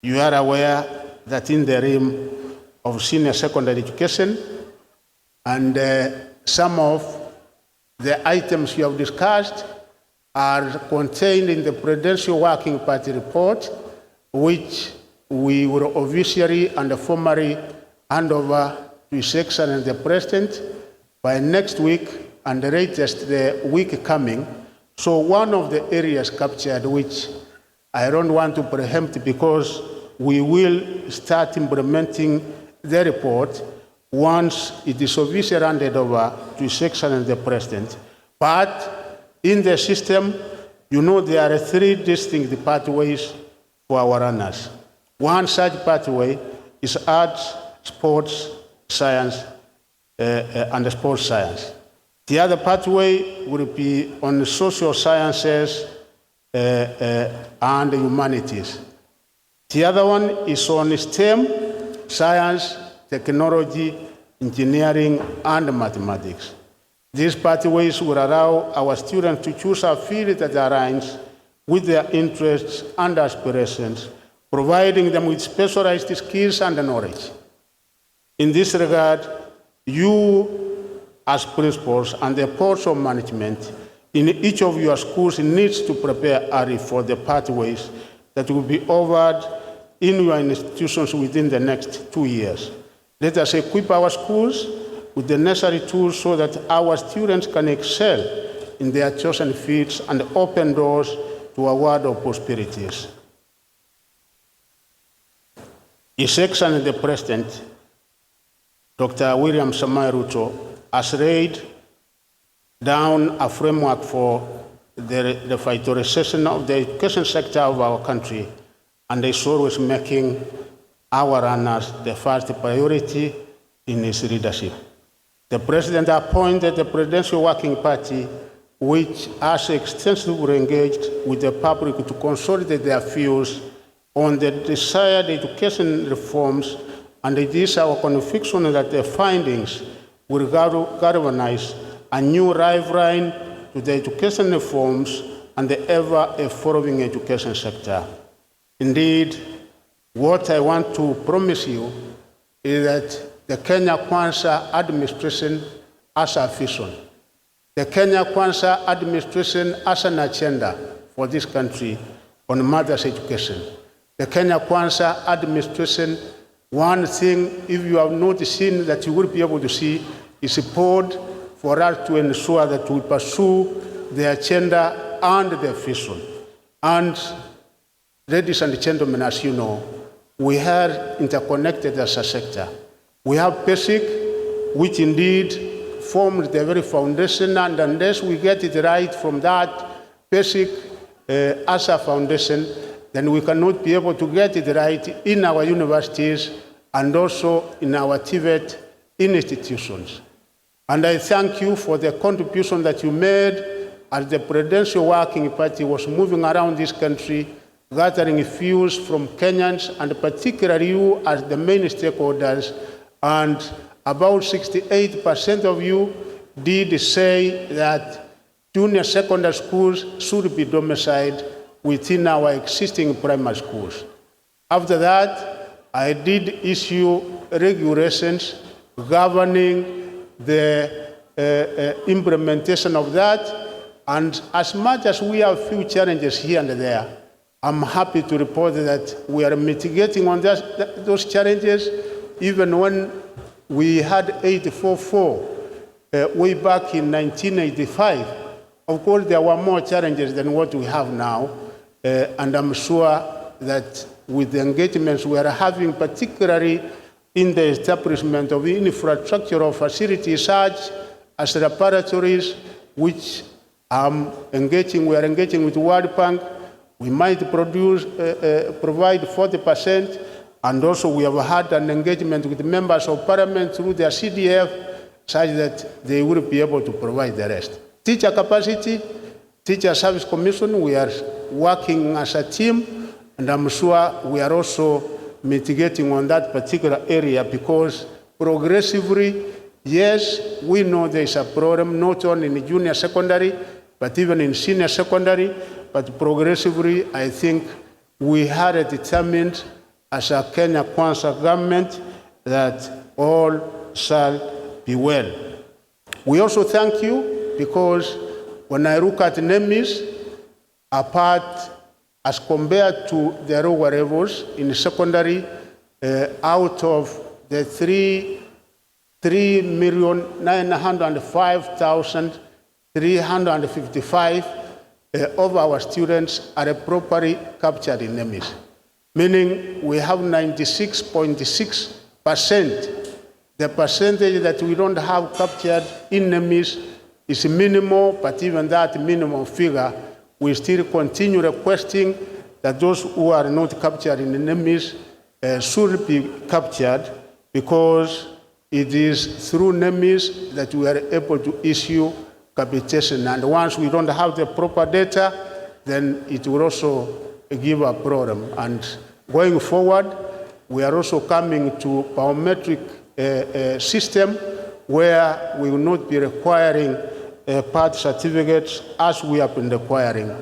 You are aware that in the realm of senior secondary education, and some of the items you have discussed are contained in the Prudential Working Party report, which we will officially and formally hand over to His Excellency the President by next week and the latest the week coming. So one of the areas captured, which I don't want to preempt because we will start implementing the report once it is officially handed over to His Excellency the President. But in the system, you know there are three distinct pathways for our runners. One such pathway is arts, sports, science, and sports science. The other pathway will be on social sciences and humanities. The other one is on STEM, science, technology, engineering, and mathematics. These pathways will allow our students to choose a field that aligns with their interests and aspirations, providing them with specialized skills and knowledge. In this regard, you as principals and the boards of management in each of your schools needs to prepare early for the pathways that will be offered in your institutions within the next 2 years. Let us equip our schools with the necessary tools so that our students can excel in their chosen fields and open doors to a world of possibilities. His Excellency the President, Dr. William Samoei Ruto, has laid down a framework for the revitalization of the education sector of our country, and is always making our runners the first priority in his leadership. The President appointed the Prudential Working Party, which has extensively engaged with the public to consolidate their views on the desired education reforms, and it is our conviction that the findings will galvanize a new lifeline to the education reforms and the ever-evolving education sector. Indeed, what I want to promise you is that the Kenya Kwanza administration has a vision. The Kenya Kwanza administration has an agenda for this country on mothers' education. The Kenya Kwanza administration, one thing, if you have not seen that you will be able to see, is support for us to ensure that we pursue the agenda and the vision. And ladies and gentlemen, as you know, we are interconnected as a sector. We have basic, which indeed forms the very foundation, and unless we get it right from that basic as a foundation, then we cannot be able to get it right in our universities and also in our TVET institutions. And I thank you for the contribution that you made as the Prudential Working Party was moving around this country, gathering views from Kenyans, and particularly you as the main stakeholders. And about 68% of you did say that junior secondary schools should be domiciled within our existing primary schools. After that, I did issue regulations governing the implementation of that. And as much as we have few challenges here and there, I'm happy to report that we are mitigating on those challenges. Even when we had 844 way back in 1985, of course there were more challenges than what we have now. And I'm sure that with the engagements we are having, particularly in the establishment of infrastructural facilities such as laboratories, which we are engaging with World Bank, we might provide 40%, and also we have had an engagement with members of parliament through their CDF, such that they will be able to provide the rest. Teacher capacity, Teacher Service Commission, we are working as a team, and I'm sure we are also mitigating on that particular area, because progressively, yes, we know there is a problem not only in junior secondary, but even in senior secondary, but progressively, I think we had determined as a Kenya Kwanza government that all shall be well. We also thank you because when I look at NEMIS, apart as compared to the lower levels in secondary, out of the 3,905,355 of our students are properly captured in NEMIS, meaning we have 96.6%. The percentage that we don't have captured in NEMIS is minimal, but even that minimum figure, we still continue requesting that those who are not captured in the NEMIS should be captured, because it is through NEMIS that we are able to issue capitation. And once we don't have the proper data, then it will also give a problem. And going forward, we are also coming to biometric system where we will not be requiring birth certificates as we have been requiring.